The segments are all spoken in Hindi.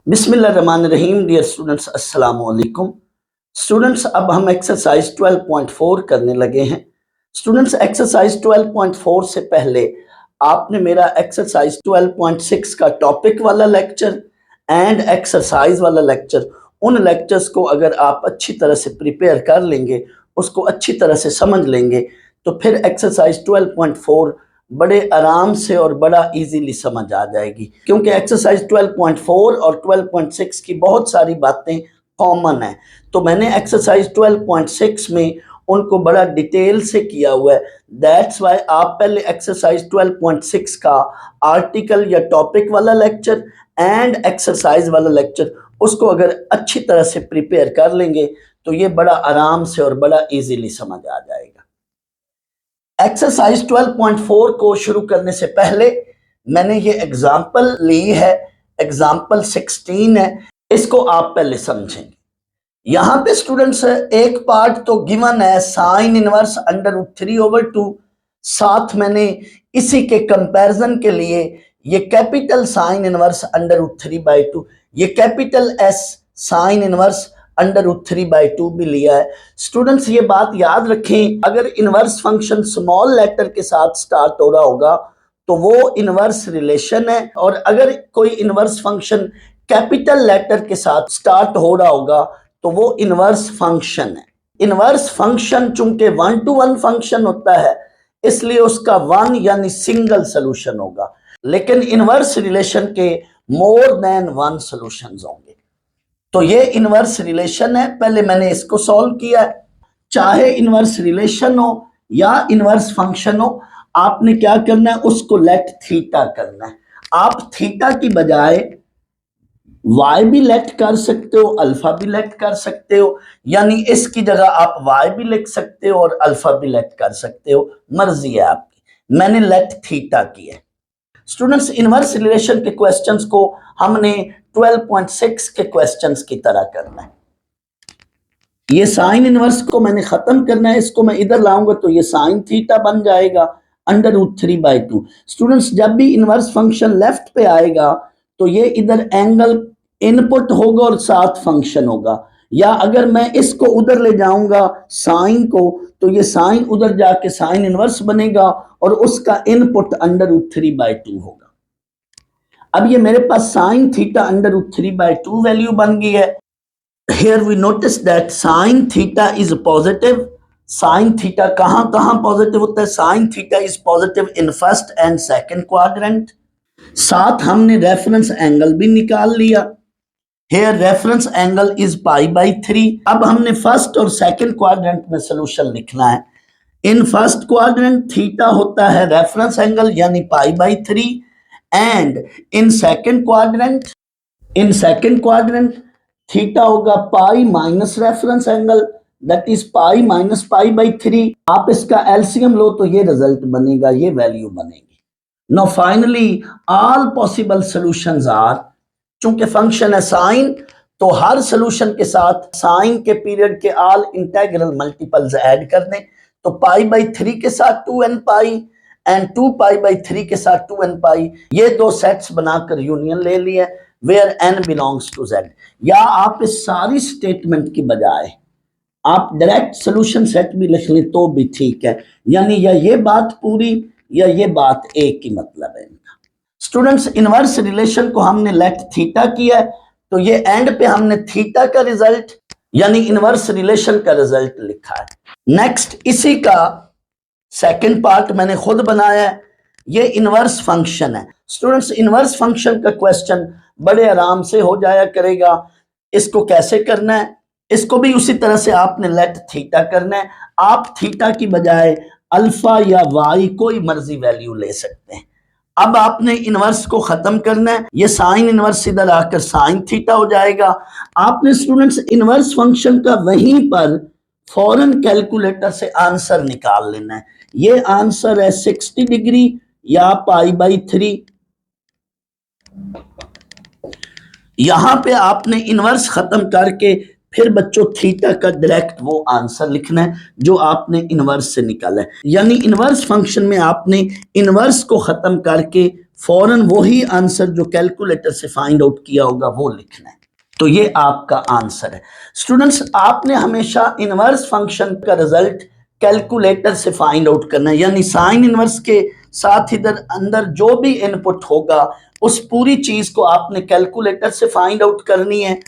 बिस्मिल्लाहिर्रहमानिर्रहीम। डियर स्टूडेंट्स, अस्सलाम वालेकुम। स्टूडेंट्स, अब हम एक्सरसाइज 12.4 करने लगे हैं। स्टूडेंट्स, एक्सरसाइज 12.4 से पहले आपने मेरा एक्सरसाइज 12.6 का टॉपिक वाला लेक्चर एंड एक्सरसाइज वाला लेक्चर, उन लेक्चर्स को अगर आप अच्छी तरह से प्रिपेयर कर लेंगे, उसको अच्छी तरह से समझ लेंगे, तो फिर एक्सरसाइज 12.4 बड़े आराम से और बड़ा इजीली समझ आ जाएगी, क्योंकि एक्सरसाइज 12.4 और 12.6 की बहुत सारी बातें कॉमन है। तो मैंने एक्सरसाइज 12.6 में उनको बड़ा डिटेल से किया हुआ है। दैट्स वाई आप पहले एक्सरसाइज 12.6 का आर्टिकल या टॉपिक वाला लेक्चर एंड एक्सरसाइज वाला लेक्चर, उसको अगर अच्छी तरह से प्रिपेयर कर लेंगे तो ये बड़ा आराम से और बड़ा इजीली समझ आ जाएगा। एक्सरसाइज 12.4 को शुरू करने से पहले मैंने ये एग्जाम्पल ली है, एग्जाम्पल 16 है, इसको आप पहले समझेंगे। यहां पे स्टूडेंट्स एक पार्ट तो गिवन है साइन इनवर्स √3/2, साथ मैंने इसी के कंपैरिजन के लिए ये कैपिटल साइन इनवर्स √3/2, ये कैपिटल एस साइन इनवर्स √3/2 भी लिया है। स्टूडेंट्स, ये बात याद रखें, अगर इनवर्स फंक्शन स्मॉल लेटर के साथ स्टार्ट हो रहा होगा तो वो इनवर्स रिलेशन है, और अगर कोई इनवर्स फंक्शन कैपिटल लेटर के साथ स्टार्ट हो रहा होगा तो वो इनवर्स फंक्शन है। इनवर्स फंक्शन चूंकि 1-to-1 फंक्शन होता है, इसलिए उसका 1 यानी सिंगल सोल्यूशन होगा, लेकिन इनवर्स रिलेशन के मोर देन 1 सॉल्यूशंस होंगे। तो ये इनवर्स रिलेशन है, पहले मैंने इसको सॉल्व किया है। चाहे इनवर्स रिलेशन हो या इनवर्स फंक्शन हो, आपने क्या करना है, उसको लेट थीटा करना है। आप थीटा की बजाय y भी लेट कर सकते हो, अल्फा भी लेट कर सकते हो, यानी इसकी जगह आप y भी लिख सकते हो और अल्फा भी लेट कर सकते हो, मर्जी है आपकी। मैंने लेट थीटा किया है। स्टूडेंट्स, इनवर्स रिलेशन के क्वेश्चंस को हमने 12.6 के क्वेश्चंस की तरह करना है। ये साइन इनवर्स को मैंने खत्म करना है, इसको मैं इधर लाऊंगा तो ये साइन थीटा बन जाएगा √3/2। स्टूडेंट्स, जब भी इनवर्स फंक्शन लेफ्ट पे आएगा तो ये इधर एंगल इनपुट होगा और साथ फंक्शन होगा, या अगर मैं इसको उधर ले जाऊंगा साइन को, तो ये साइन उधर जाके साइन इनवर्स बनेगा और उसका इनपुट √3/2 होगा। अब ये मेरे पास साइन थीटा √3/2 वैल्यू बन गई है। Here we notice that sin theta is positive. Sin theta कहां पॉजिटिव होता है? Sin theta is positive in first and second quadrant. साथ हमने रेफरेंस एंगल भी निकाल लिया। Here reference angle is π/3। अब हमने फर्स्ट और सेकंड क्वाड्रेंट में सोल्यूशन लिखना है। इन फर्स्ट क्वाड्रेंट थीटा होता है रेफरेंस एंगल यानी π/3, and in second quadrant theta होगा pi minus reference angle, that is pi minus π/3। आप इसका एलसीएम लो तो ये रिजल्ट बनेगा, ये वैल्यू बनेगी। Now finally all possible solutions are, चूंकि फंक्शन है साइन, तो हर सॉल्यूशन के साथ साइन के पीरियड के ऑल इंटीग्रल मल्टीपल्स ऐड करने, तो π/3 के साथ 2nπ एंड 2π/3 के साथ 2nπ, ये दो सेट्स बनाकर यूनियन ले लिए where n belongs to z। या आप इस सारी स्टेटमेंट की बजाय आप डायरेक्ट सॉल्यूशन सेट भी लिख लें तो भी ठीक है, यानी या ये बात पूरी या ये बात एक ही मतलब है इनका। स्टूडेंट्स, इनवर्स रिलेशन को हमने लेट थीटा किया है, तो ये एंड पे हमने थीटा का रिजल्ट यानी इनवर्स रिलेशन का रिजल्ट लिखा है। नेक्स्ट, इसी का सेकंड पार्ट मैंने खुद बनाया है, ये इनवर्स फंक्शन है। स्टूडेंट्स, इनवर्स फंक्शन का क्वेश्चन बड़े आराम से हो जाया करेगा। इसको कैसे करना है, इसको भी उसी तरह से आपने लेट थीटा करना है। आप थीटा की बजाय अल्फा या वाई कोई मर्जी वैल्यू ले सकते हैं। अब आपने इनवर्स को खत्म करना है, ये साइन इनवर्स इधर आकर साइन थीटा हो जाएगा। आपने स्टूडेंट्स इनवर्स फंक्शन का वहीं पर फौरन कैलकुलेटर से आंसर निकाल लेना है। ये आंसर है 60 डिग्री या π/3। यहां पे आपने इनवर्स खत्म करके फिर बच्चों थीटा का डायरेक्ट वो आंसर लिखना है जो आपने इनवर्स से निकाला है, यानी इनवर्स फंक्शन में आपने इनवर्स को खत्म करके फौरन वही आंसर जो कैलकुलेटर से फाइंड आउट किया होगा वो लिखना है। तो ये आपका आंसर है। स्टूडेंट्स, आपने हमेशा इनवर्स फंक्शन का रिजल्ट कैलकुलेटर से फाइंड आउट करना है, यानी साइन इनवर्स के साथ इधर अंदर जो भी इनपुट होगा उस पूरी चीज को आपने कैलकुलेटर से फाइंड आउट करनी है।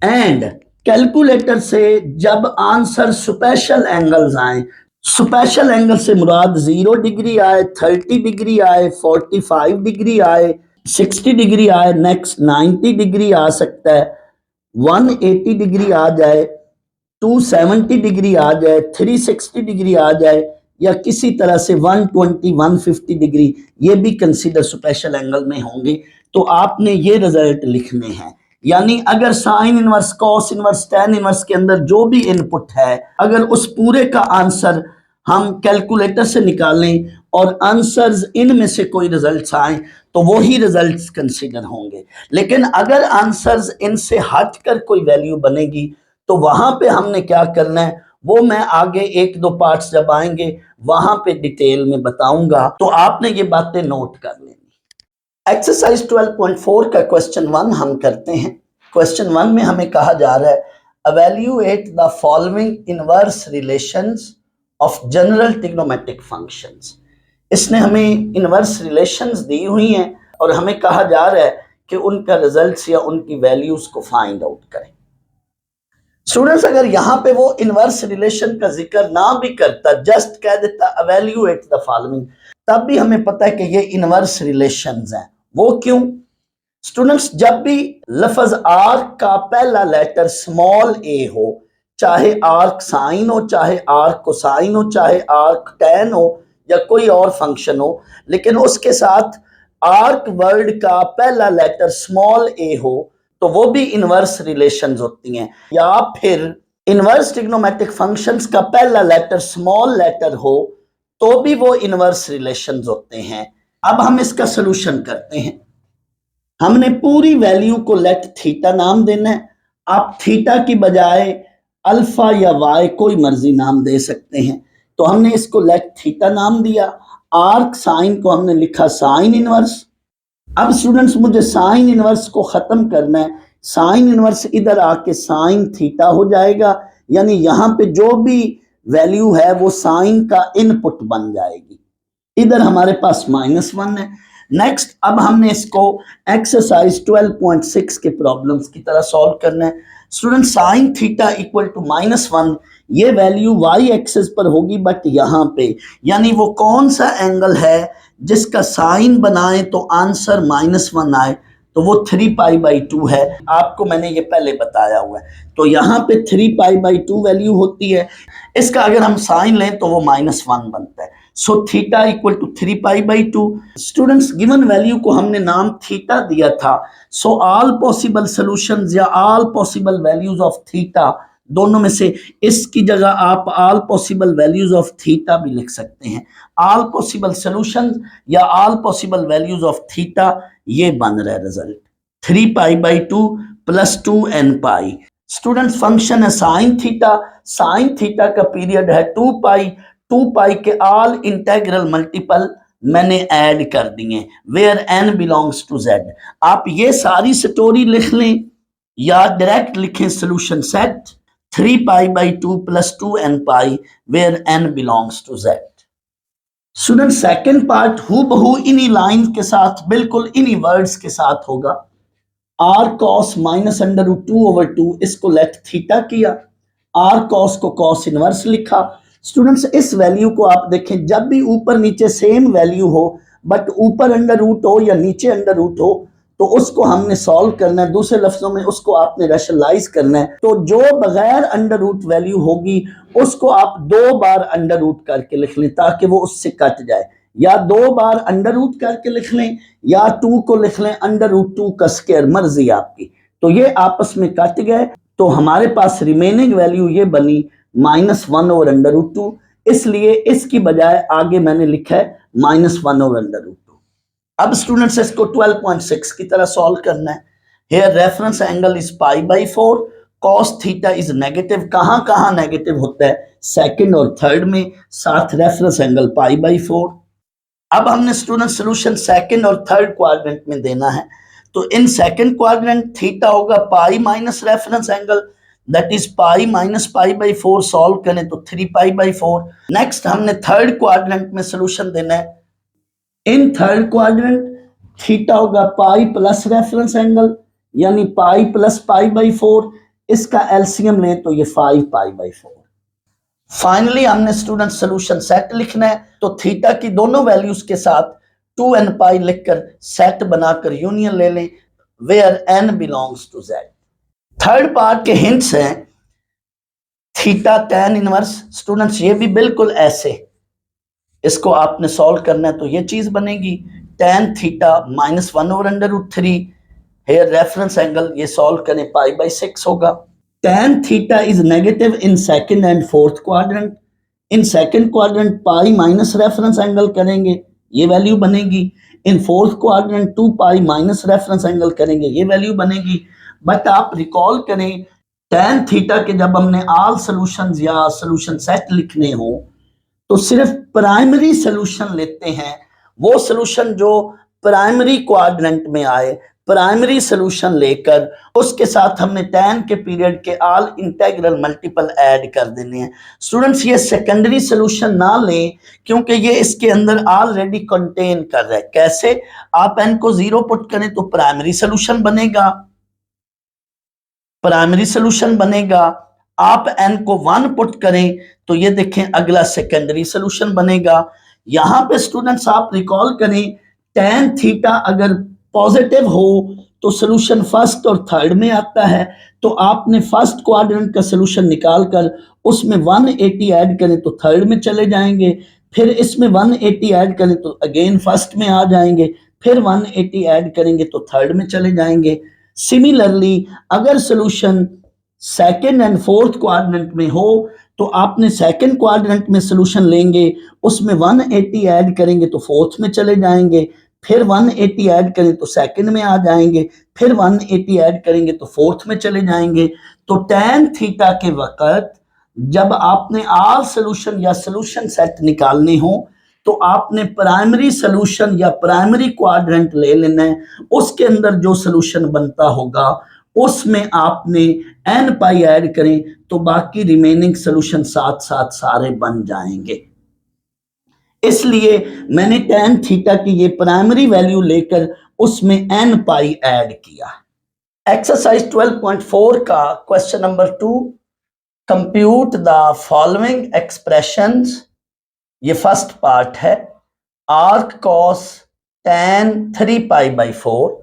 एंड कैलकुलेटर से जब आंसर स्पेशल एंगल्स आए, स्पेशल एंगल से मुराद 0 डिग्री आए, 30 डिग्री आए, 45 डिग्री आए, 60 डिग्री आए, नेक्स्ट 90 डिग्री आ सकता है, 180 डिग्री आ जाए, 270 डिग्री आ जाए, 360 डिग्री आ जाए, या किसी तरह से 120 150 डिग्री, ये भी कंसीडर स्पेशल एंगल में होंगे। तो आपने ये रिजल्ट लिखने हैं, यानी अगर sine inverse, cos inverse, tan inverse के अंदर जो भी इनपुट है, अगर उस पूरे का आंसर हम कैलकुलेटर से निकालें और आंसर्स इनमें से कोई रिजल्ट्स आए तो वो ही रिजल्ट्स कंसीडर होंगे। लेकिन अगर आंसर्स इनसे हटकर कोई वैल्यू बनेगी तो वहां पे हमने क्या करना है वो मैं आगे 1-2 पार्ट्स जब आएंगे वहां पे डिटेल में बताऊंगा, तो आपने ये बातें नोट कर लेनी। एक्सरसाइज 12.4 का क्वेश्चन 1 हम करते हैं। क्वेश्चन 1 में हमें कहा जा रहा है evaluate the following inverse relations of general trigonometric functions। इसने हमें इनवर्स रिलेशंस दी हुई हैं और हमें कहा जा रहा है कि उनका रिजल्ट्स या उनकी वैल्यूज को फाइंड आउट करें। स्टूडेंट्स, अगर यहां पे वो इनवर्स रिलेशन का जिक्र ना भी करता, जस्ट कह देता evaluate the following, तब भी हमें पता है कि ये इनवर्स रिलेशंस हैं। वो क्यों? स्टूडेंट्स, जब भी लफ्ज आर्क का पहला लेटर स्मॉल ए हो, चाहे आर्क साइन हो, चाहे आर्क कोसाइन हो, चाहे आर्क टैन हो या कोई और फंक्शन हो, लेकिन उसके साथ आर्क वर्ड का पहला लेटर स्मॉल ए हो तो वो भी इनवर्स रिलेशंस होती हैं। या फिर इनवर्स ट्रिग्नोमेट्रिक फंक्शंस का पहला लेटर स्मॉल लेटर हो तो भी वो इनवर्स रिलेशंस होते हैं। अब हम इसका सलूशन करते हैं। हमने पूरी वैल्यू को लेट थीटा नाम देना है। आप थीटा की बजाय अल्फा या वाई कोई मर्जी नाम दे सकते हैं। तो हमने इसको लेट थीटा नाम दिया। आर्क साइन को हमने लिखा साइन इनवर्स। अब स्टूडेंट्स, मुझे साइन इनवर्स को खत्म करना है। साइन इनवर्स इधर आके साइन थीटा हो जाएगा, यानी यहां पे जो भी वैल्यू है वो साइन का इनपुट बन जाएगी। इधर हमारे पास -1 है। नेक्स्ट, अब हमने इसको एक्सरसाइज 12.6 के प्रॉब्लम्स की तरह सॉल्व करना है। Student, sine theta equal to -1, ये वैल्यू वाई एक्सिस पर होगी, बट यहाँ पे यानी वो कौन सा एंगल है जिसका साइन बनाए तो आंसर -1 आए, तो वो 3π/2 है। आपको मैंने ये पहले बताया हुआ है। तो यहाँ पे 3π/2 वैल्यू होती है। इसका अगर हम साइन लें तो वो -1 बनता है। So theta equal to 3π/2। Students, given value को हमने नाम थीटा दिया था। सो ऑल पॉसिबल सॉल्यूशंस या all possible values of theta, दोनों में से इसकी जगह आप all possible values of theta भी लिख सकते हैं। ऑल पॉसिबल सॉल्यूशंस या all possible values of theta, ये बन रहा है रिजल्ट 3π/2 + 2nπ। स्टूडेंट्स, फंक्शन है साइन थीटा। साइन थीटा का पीरियड है 2π। 2π के ऑल इंटेग्रल मल्टीपल मैंने ऐड कर दिए, where n belongs to z। आप ये सारी स्टोरी लिख लें या डायरेक्ट लिखें solution set 3π/2 + 2nπ where n belongs to z। Student, second part हूबहू इन्हीं लाइन के साथ, बिल्कुल इन्हीं वर्ड्स के साथ होगा। r cos -√2/2, इसको लेट थीटा किया, r cos को cos इनवर्स लिखा। स्टूडेंट्स, इस वैल्यू को आप देखें, जब भी ऊपर नीचे सेम वैल्यू हो बट ऊपर अंडर रूट हो या नीचे अंडर रूट हो तो उसको हमने सॉल्व करना है। दूसरे लफ्जों में उसको आपने रैशनलाइज करना है। तो जो बगैर अंडर रूट वैल्यू होगी उसको आप 2 बार अंडर रूट करके लिख लें ताकि वो उससे कट जाए, या 2 बार अंडर रूट करके लिख लें या 2 को लिख लें अंडर रूट 2 का स्क्वायर, मर्जी आपकी। तो ये आपस में कट गए तो हमारे पास रिमेनिंग वैल्यू ये बनी -1/√2। इसलिए इसकी बजाय आगे मैंने लिखा है -1/√2। अब स्टूडेंट्स, इसको 12.6 की तरह सॉल्व करना है। Here reference angle is π/4, cos theta is negative, कहां कहां नेगेटिव होता है, सेकंड और थर्ड में, साथ रेफरेंस एंगल π/4। अब हमने स्टूडेंट सोल्यूशन सेकंड और थर्ड क्वाड्रेंट में देना है, तो इन सेकंड क्वाड्रेंट थीटा होगा pi minus reference angle, that is pi minus π/4, solve करें तो 3π/4। नेक्स्ट हमने थर्ड क्वाड्रेंट में सोल्यूशन देना है, इन थर्ड क्वाड्रेंट थीटा होगा पाई प्लस रेफरेंस एंगल यानी पाई प्लस π/4, इसका एलसीएम लें तो ये 5π/4। फाइनली हमने स्टूडेंट सोल्यूशन सेट लिखना है, तो थीटा की दोनों वैल्यूज के साथ 2n पाई लिखकर सेट बनाकर यूनियन ले लें where n belongs to z। Third part के हिंट्स हैं, थीटा tan इनवर्स, स्टूडेंट्स ये भी बिल्कुल ऐसे, इसको आपने सॉल्व करना है तो ये चीज बनेगी tan theta -1/√3, here reference angle, ये सॉल्व करें π/6 होगा। tan theta is negative in second and fourth quadrant, in second quadrant pi minus reference angle करेंगे, ये वैल्यू बनेगी, in fourth quadrant 2 pi minus reference angle करेंगे, ये वैल्यू बनेगी। बट आप रिकॉल करें tan थीटा के जब हमने ऑल सॉल्यूशंस या सॉल्यूशन सेट लिखने हो तो सिर्फ प्राइमरी सॉल्यूशन लेते हैं, वो सॉल्यूशन जो प्राइमरी क्वाड्रेंट में आए, प्राइमरी सॉल्यूशन लेकर उसके साथ हमने tan के पीरियड के ऑल इंटीग्रल मल्टीपल ऐड कर देने हैं। स्टूडेंट्स ये सेकेंडरी सॉल्यूशन ना लें क्योंकि ये इसके अंदर ऑलरेडी कंटेन कर रहा है। कैसे, आप n को 0 पुट करें तो प्राइमरी सॉल्यूशन बनेगा, प्राइमरी सॉल्यूशन बनेगा, आप n को 1 पुट करें तो ये देखें अगला सेकेंडरी सॉल्यूशन बनेगा। यहां पे स्टूडेंट्स आप रिकॉल करें tan थीटा अगर पॉजिटिव हो तो सॉल्यूशन फर्स्ट और थर्ड में आता है, तो आपने फर्स्ट क्वाड्रेंट का सॉल्यूशन निकालकर उसमें 180 ऐड करें तो थर्ड में चले जाएंगे, फिर इसमें 180 ऐड करें तो अगेन फर्स्ट में आ जाएंगे, फिर 180 ऐड करेंगे तो थर्ड में चले जाएंगे। सिमिलरली अगर solution second and fourth quadrant में हो तो आपने सेकंड क्वाड्रेंट में सॉल्यूशन लेंगे, उसमें 180 ऐड करेंगे तो फोर्थ में चले जाएंगे, फिर 180 ऐड करें तो सेकंड में आ जाएंगे, फिर 180 ऐड करेंगे तो फोर्थ में चले जाएंगे। तो tan थीटा के वक्त जब आपने ऑल सॉल्यूशन या सॉल्यूशन सेट निकालने हो तो आपने प्राइमरी सॉल्यूशन या प्राइमरी क्वाड्रेंट ले लेना है, उसके अंदर जो सॉल्यूशन बनता होगा उसमें आपने n पाई ऐड करें तो बाकी रिमेनिंग सॉल्यूशन साथ साथ सारे बन जाएंगे। इसलिए मैंने tan थीटा की ये प्राइमरी वैल्यू लेकर उसमें n पाई ऐड किया। एक्सरसाइज 12.4 का question number 2, compute the following expressions, ये फर्स्ट पार्ट है, आर्क कॉस tan 3π/4,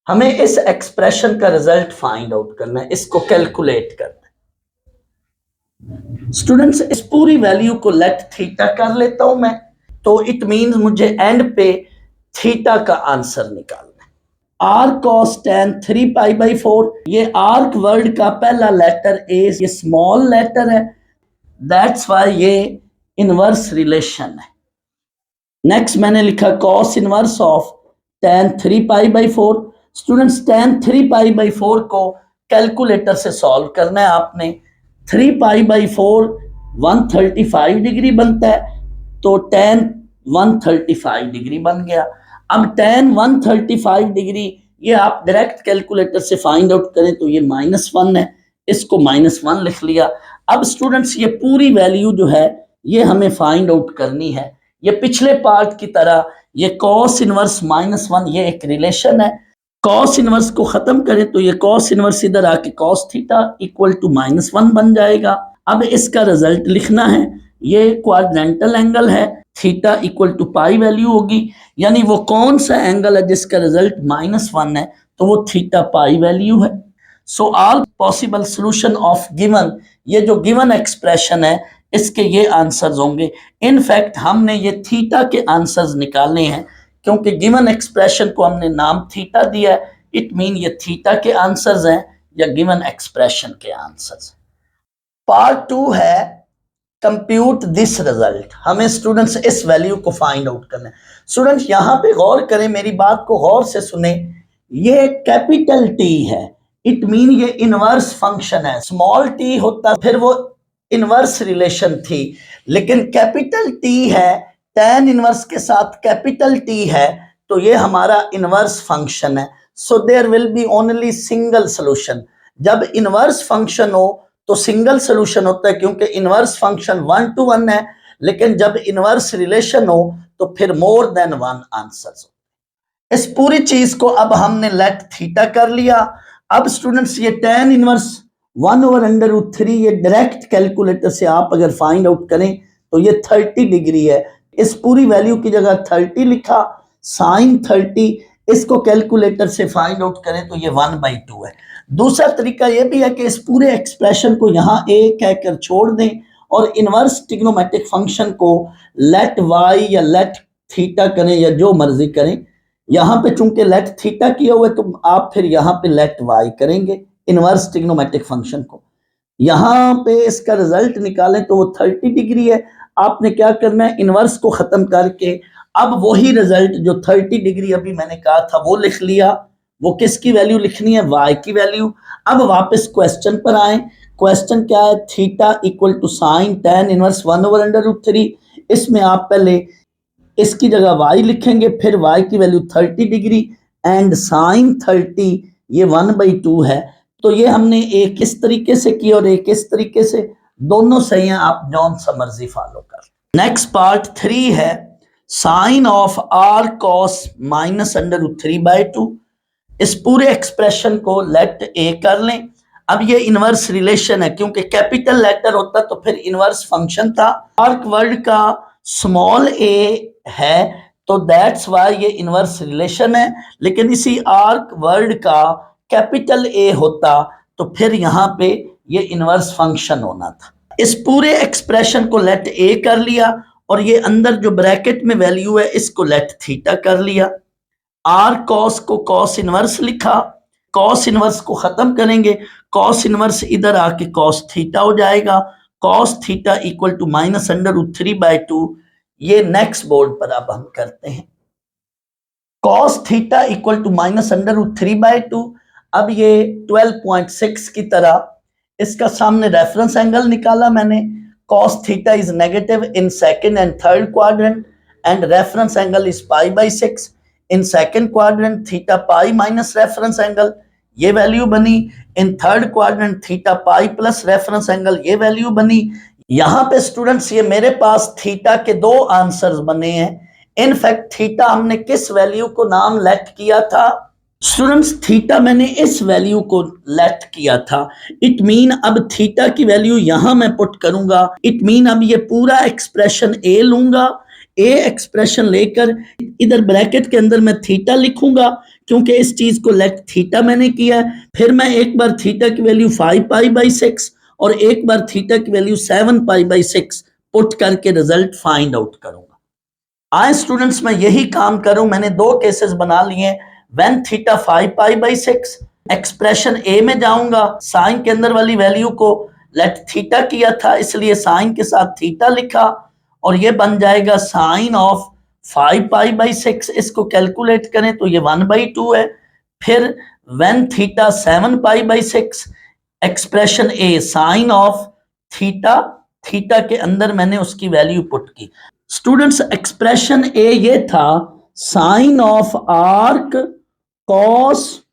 हमें इस एक्सप्रेशन का रिजल्ट फाइंड आउट करना है, इसको कैलकुलेट करना है। स्टूडेंट्स इस पूरी वैल्यू को लेट थीटा कर लेता हूं मैं, तो इट मींस मुझे एंड पे थीटा का आंसर निकालना है। आर्क कॉस tan 3π/4, ये आर्क वर्ड का पहला लेटर ए, ये स्मॉल लेटर है, दैट्स वाई ये इनवर्स रिलेशन है। नेक्स्ट मैंने लिखा cos inverse of tan 3π/4। Students tan 3π/4 को कैलकुलेटर से सॉल्व करना है आपने। 3π/4 135 डिग्री बनता है, तो tan 135 डिग्री बन गया। अब tan 135 डिग्री ये आप डायरेक्ट कैलकुलेटर से फाइंड आउट करें तो ये -1 है, इसको -1 लिख लिया। अब स्टूडेंट्स ये पूरी वैल्यू जो है ये हमें फाइंड आउट करनी है। ये पिछले पार्ट की तरह ये कॉस इनवर्स -1 ये एक रिलेशन है, कॉस इनवर्स को खत्म करें तो ये कॉस इनवर्स इधर आके कॉस थीटा इक्वल टू -1 बन जाएगा। अब इसका रिजल्ट लिखना है, ये क्वाड्रेंटल एंगल है, theta equal to pi value होगी, यानी वो कौन सा एंगल है जिसका रिजल्ट -1 है, तो वो थीटा पाई वैल्यू है। सो all possible solution of given, ये जो गिवन एक्सप्रेशन है इसके ये आंसर्स होंगे। इनफैक्ट हमने ये थीटा के आंसर्स निकालने हैं क्योंकि गिवन एक्सप्रेशन को हमने नाम थीटा दिया है, इट मीन ये थीटा के आंसर्स हैं या गिवन एक्सप्रेशन के आंसर्स। पार्ट 2 है कंप्यूट दिस रिजल्ट, हमें स्टूडेंट्स इस वैल्यू को फाइंड आउट करना है। स्टूडेंट्स यहाँ पे गौर करें, मेरी बात को गौर से सुने, ये कैपिटल टी है, इट मीन ये इनवर्स फंक्शन है। स्मॉल टी होता फिर वो इनवर्स रिलेशन थी, लेकिन कैपिटल टी है, tan इनवर्स के साथ कैपिटल टी है, तो ये हमारा इनवर्स फंक्शन है। So there will be only single solution. जब इनवर्स फंक्शन हो तो सिंगल सोल्यूशन होता है, क्योंकि इनवर्स फंक्शन 1 to 1 है, लेकिन जब इनवर्स रिलेशन हो तो फिर मोर देन वन आंसर्स। इस पूरी चीज को अब हमने लेट थीटा कर लिया। अब स्टूडेंट्स ये tan इनवर्स 1/√3 ये डायरेक्ट कैलकुलेटर से आप अगर फाइंड आउट करें तो ये 30 डिग्री है। इस पूरी वैल्यू की जगह 30 लिखा, साइन 30, इसको कैलकुलेटर से फाइंड आउट करें तो ये 1/2 है। दूसरा तरीका ये भी है कि इस पूरे एक्सप्रेशन को यहाँ a कहकर छोड़ दें और इनवर्स ट्रिग्नोमेट्रिक फंक्शन को लेट y या लेट थीटा करें या जो मर्जी करें। यहाँ पे चूंकि लेट थीटा किया हुआ है तो आप फिर यहाँ पे लेट y करेंगे इनवर्स ट्रिग्नोमेट्रिक फंक्शन को। यहाँ पे इसका रिजल्ट निकालें तो वो 30 डिग्री है। आपने क्या करना है, इनवर्स को खत्म करके अब वही रिजल्ट जो 30 डिग्री अभी मैंने कहा था वो लिख लिया। वो किसकी वैल्यू लिखनी है, y की वैल्यू। अब वापस क्वेश्चन पर आए। क्वेश्चन क्या है, theta equal to sine tan inverse 1/√3। इसमें आप पहले इसकी जगह y लिखेंगे, फिर y की वैल्यू 30 डिग्री एंड साइन 30 ये 1/2 है। तो ये हमने एक इस तरीके से किया और एक इस तरीके से, दोनों सही हैं, आप जौन सा मर्जी फॉलो कर। नेक्स्ट पार्ट 3 है साइन ऑफ r cos -√3/2। इस पूरे एक्सप्रेशन को लेट a कर लें। अब ये इनवर्स रिलेशन है, क्योंकि कैपिटल लेटर होता तो फिर इनवर्स फंक्शन था। आर्क वर्ड का स्मॉल a है तो दैट्स वाई ये इनवर्स रिलेशन है, लेकिन इसी आर्क वर्ड का कैपिटल A होता तो फिर यहाँ पे ये इनवर्स फंक्शन होना था। इस पूरे एक्सप्रेशन को लेट A कर लिया और ये अंदर जो ब्रैकेट में वैल्यू है इसको लेट थीटा कर लिया। आर कॉस को कॉस इनवर्स लिखा, कॉस इनवर्स को खत्म करेंगे, कॉस इनवर्स इधर आके कॉस थीटा हो जाएगा। Cos theta equal to -√3/2। ये नेक्स्ट बोर्ड पर अब हम करते हैं। Cos theta equal to -√3/2। अब ये 12.6 की तरह इसका सामने रेफरेंस एंगल निकाला मैंने। Cos theta is negative in second and third quadrant and reference angle is π/6। In second quadrant theta pi minus reference angle, ये वैल्यू बनी। In third quadrant theta pi plus reference angle, ये वैल्यू बनी। यहां पे स्टूडेंट्स ये मेरे पास थीटा के दो आंसर्स बने हैं। इनफैक्ट थीटा हमने किस वैल्यू को नाम लेट किया था स्टूडेंट्स, थीटा मैंने इस वैल्यू को लेट किया था। इट मीन अब थीटा की वैल्यू यहां मैं पुट करूंगा। इट मीन अब ये पूरा एक्सप्रेशन ए लूंगा, ए एक्सप्रेशन लेकर इधर ब्रैकेट के अंदर मैं थीटा लिखूंगा, क्योंकि इस चीज को लेट थीटा मैंने किया है। फिर मैं एक बार थीटा की वैल्यू 5π/6 और एक बार थीटा की वैल्यू 7π/6 पुट करके रिजल्ट फाइंड आउट करूंगा। आए स्टूडेंट्स मैं यही काम करूं, मैंने दो केसेस बना लिए। व्हेन थीटा 5π/6 एक्सप्रेशन ए में जाऊंगा, साइन के अंदर वाली वैल्यू को लेट थीटा किया था इसलिए साइन के साथ थीटा लिखा और ये बन जाएगा साइन ऑफ 5π/6। इसको कैलकुलेट करें तो ये 1/2 है। फिर when theta 7π/6 expression A sine of theta, theta के अंदर मैंने उसकी वैल्यू पुट की। स्टूडेंट्स एक्सप्रेशन ए ये था साइन ऑफ आर्क कॉस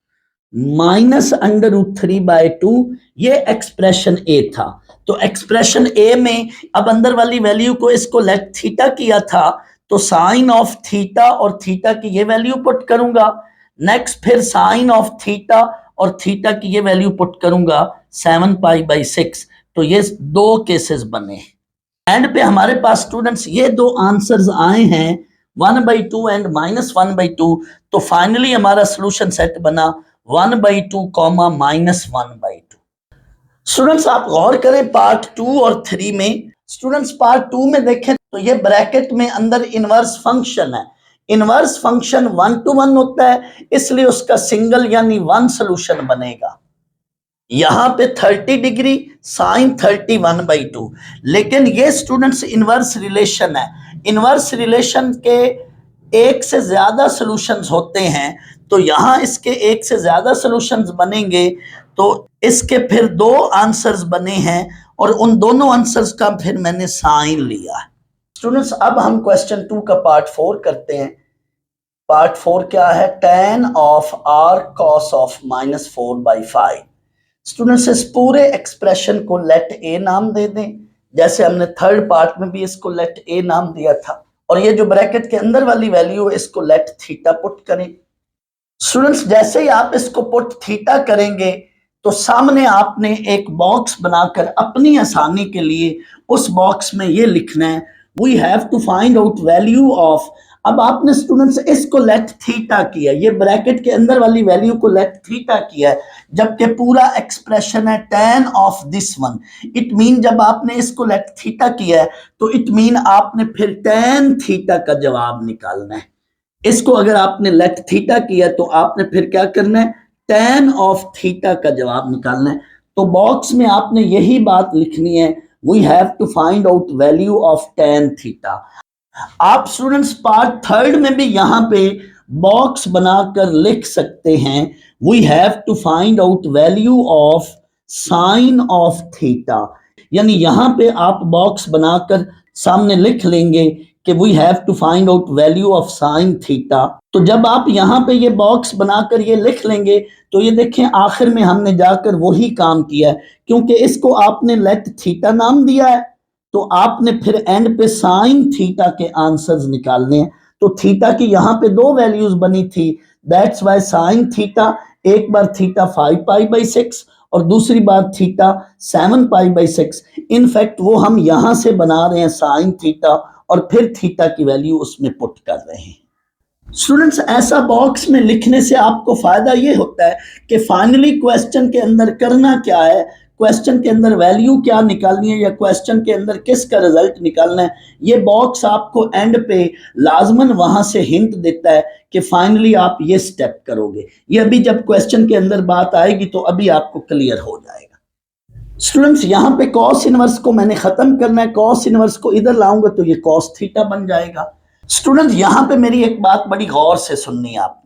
-√3/2, ये एक्सप्रेशन ए था। तो एक्सप्रेशन ए में अब अंदर वाली वैल्यू को इसको लेट थीटा किया था तो साइन ऑफ थीटा और थीटा की ये वैल्यू पुट करूंगा। नेक्स्ट फिर साइन ऑफ थीटा और थीटा की ये वैल्यू पुट करूंगा 7π/6। तो ये दो केसेस बने। एंड पे हमारे पास स्टूडेंट्स ये दो आंसर्स आए हैं 1/2 एंड -1/2। तो फाइनली हमारा सोल्यूशन सेट बना 1/2, -1/2। स्टूडेंट्स आप गौर करें पार्ट 2 और 3 में। स्टूडेंट्स पार्ट 2 में देखें तो ये ब्रैकेट में अंदर इनवर्स फंक्शन है। इनवर्स फंक्शन 1 to 1 होता है, इसलिए उसका सिंगल यानी 1 सोल्यूशन बनेगा। यहां पे 30 डिग्री साइन 30 1/2। लेकिन ये स्टूडेंट्स इनवर्स रिलेशन है। इनवर्स रिलेशन के एक से ज्यादा सॉल्यूशंस होते हैं, तो यहां इसके एक से ज्यादा सॉल्यूशंस बनेंगे, तो इसके फिर दो आंसर्स बने हैं और उन दोनों आंसर्स का फिर मैंने साइन लिया। स्टूडेंट्स, अब हम क्वेश्चन 2 का पार्ट 4 करते हैं। पार्ट 4 क्या है? tan of r cos of -4/5। Students, इस पूरे एक्सप्रेशन को लेट ए नाम दे दें, जैसे हमने थर्ड पार्ट में भी इसको लेट ए नाम दिया था, और ये जो ब्रैकेट के अंदर वाली वैल्यू है इसको लेट थीटा पुट करें। स्टूडेंट्स, जैसे ही आप इसको पुट थीटा करेंगे तो सामने आपने एक बॉक्स बनाकर अपनी आसानी के लिए उस बॉक्स में ये लिखना है, we have to find out value of. अब आपने स्टूडेंट्स इसको लेट थीटा किया, ये ब्रैकेट के अंदर वाली वैल्यू को लेट थीटा किया है, जबकि पूरा एक्सप्रेशन है tan of this one. It mean जब आपने इसको लेट थीटा किया है तो इट मीन आपने फिर tan थीटा का जवाब निकालना है। इसको अगर आपने लेट थीटा किया तो आपने फिर क्या करना है? tan ऑफ थीटा का जवाब निकालना है। तो बॉक्स में आपने यही बात लिखनी है, we have to find out value of tan theta. आप स्टूडेंट्स पार्ट थर्ड में भी यहां पे बॉक्स बनाकर लिख सकते हैं, we have to find out value of sine of theta. यानी यहां पे आप बॉक्स बनाकर सामने लिख लेंगे कि we have to find out value of sine theta. तो जब आप यहां पे ये बॉक्स बनाकर ये लिख लेंगे तो ये देखें आखिर में हमने जाकर वही काम किया है, क्योंकि इसको आपने लेट थीटा नाम दिया है तो आपने फिर एंड पे साइन थीटा के आंसर्स निकालने हैं। तो थीटा की यहां पे दो वैल्यूज बनी थी, दैट्स वाई साइन थीटा, एक बार थीटा 5π/6 और दूसरी बार थीटा 7π/6। इनफैक्ट वो हम यहां से बना रहे हैं साइन थीटा और फिर थीटा की वैल्यू उसमें पुट कर रहे हैं। स्टूडेंट्स, ऐसा बॉक्स में लिखने से आपको फायदा ये होता है कि फाइनली क्वेश्चन के अंदर करना क्या है, क्वेश्चन के अंदर वैल्यू क्या निकालनी है या क्वेश्चन के अंदर किसका रिजल्ट निकालना है, ये बॉक्स आपको एंड पे लाजमन वहां से हिंट देता है कि फाइनली आप ये स्टेप करोगे। ये अभी जब क्वेश्चन के अंदर बात आएगी तो अभी आपको क्लियर हो जाएगा। स्टूडेंट्स, यहाँ पे कॉस इनवर्स को मैंने खत्म करना है, कॉस इनवर्स को इधर लाऊंगा तो ये कॉस थीटा बन जाएगा। स्टूडेंट, यहां पे मेरी एक बात बड़ी गौर से सुननी है आपने,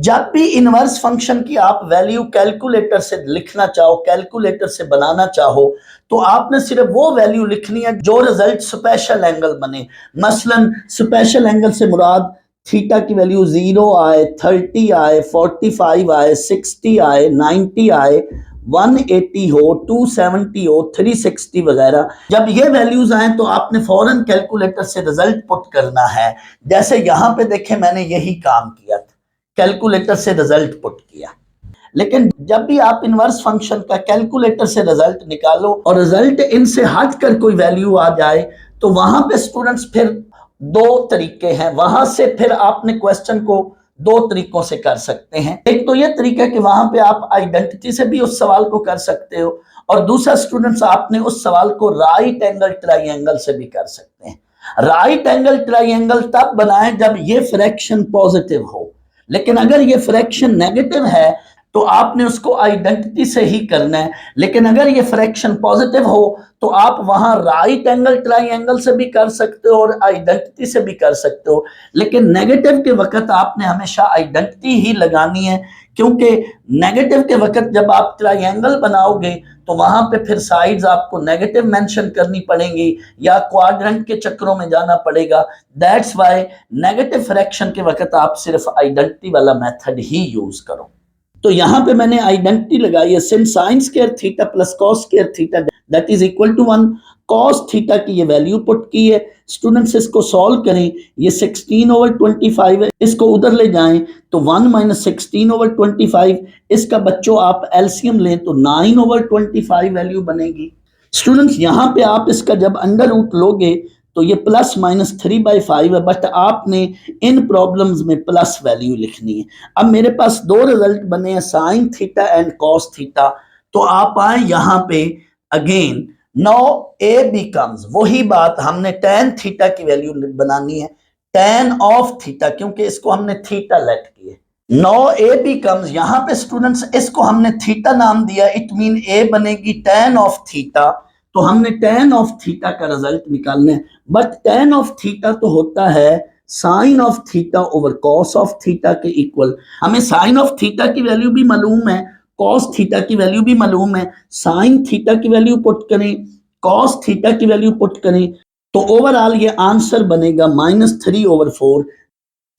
जब भी इनवर्स फंक्शन की आप वैल्यू कैलकुलेटर से लिखना चाहो, कैलकुलेटर से बनाना चाहो, तो आपने सिर्फ वो वैल्यू लिखनी है जो रिजल्ट स्पेशल एंगल बने। मसलन स्पेशल एंगल से मुराद थीटा की वैल्यू 0 आए, 30 आए, 45 आए, 60 आए, 90 आए, 180 हो, 270 हो, 360 वगैरह। जब ये वैल्यूज आए तो आपने फौरन कैलकुलेटर से रिजल्ट पुट करना है। जैसे यहां पे देखें मैंने यही काम किया था, कैलकुलेटर से रिजल्ट पुट किया। लेकिन जब भी आप इनवर्स फंक्शन का कैलकुलेटर से रिजल्ट निकालो और रिजल्ट इनसे हट कर कोई वैल्यू आ जाए तो वहां पे स्टूडेंट्स फिर दो तरीके हैं, वहां से फिर आपने क्वेश्चन को दो तरीकों से कर सकते हैं। एक तो ये तरीका कि वहां पे आप आइडेंटिटी से भी उस सवाल को कर सकते हो, और दूसरा स्टूडेंट्स आपने उस सवाल को राइट एंगल ट्राइंगल से भी कर सकते हैं। राइट एंगल ट्राइंगल तब बनाएं जब ये फ्रैक्शन पॉजिटिव हो, लेकिन अगर ये फ्रैक्शन नेगेटिव है तो आपने उसको आइडेंटिटी से ही करना है। लेकिन अगर ये फ्रैक्शन पॉजिटिव हो तो आप वहां राइट एंगल ट्राइंगल से भी कर सकते हो और आइडेंटिटी से भी कर सकते हो। लेकिन नेगेटिव के वक्त आपने हमेशा आइडेंटिटी ही लगानी है, क्योंकि नेगेटिव के वक्त जब आप ट्राइंगल बनाओगे तो वहां पे फिर साइड्स आपको नेगेटिव मेंशन करनी पड़ेंगी या क्वाड्रेंट के चक्रों में जाना पड़ेगा। दैट्स व्हाई नेगेटिव फ्रैक्शन के वक्त आप सिर्फ आइडेंटिटी वाला मेथड ही यूज करो। तो यहां पे मैंने आइडेंटिटी लगाई है, sine sine square theta plus cos square theta that is equal to 1। Cos theta की ये वैल्यू पुट की है। स्टूडेंट्स, इसको सॉल्व करें, ये 16/25 है, इसको उधर ले जाएं तो 1 - 16/25। इसका बच्चों आप एलसीएम लें तो 9/25 वैल्यू बनेगी। स्टूडेंट्स, यहां पे आप इसका जब अंडर रूट लोगे तो ये +-3/5 है, बट आपने इन प्रॉब्लम्स में प्लस वैल्यू लिखनी है। अब मेरे पास दो रिजल्ट बने हैं, sine theta and cos theta. तो आप आए यहां पे अगेन, नाउ ए बिकम्स, वही बात हमने tan थीटा की वैल्यू बनानी है, tan ऑफ थीटा, क्योंकि इसको हमने थीटा लेट किया। नाउ ए बिकम्स, यहां पे स्टूडेंट्स इसको हमने थीटा नाम दिया, इट मीन ए बनेगी tan ऑफ थीटा। तो हमने tan ऑफ थीटा का रिजल्ट निकालना है, बट tan ऑफ थीटा तो होता है sine of theta over cos of theta के इक्वल। हमें साइन ऑफ थीटा की वैल्यू भी मालूम है, कॉस थीटा की वैल्यू भी मालूम है। साइन थीटा की वैल्यू पुट करें, कॉस थीटा की वैल्यू पुट करें, तो ओवरऑल ये आंसर बनेगा -3/4।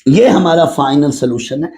ये हमारा फाइनल सोल्यूशन है।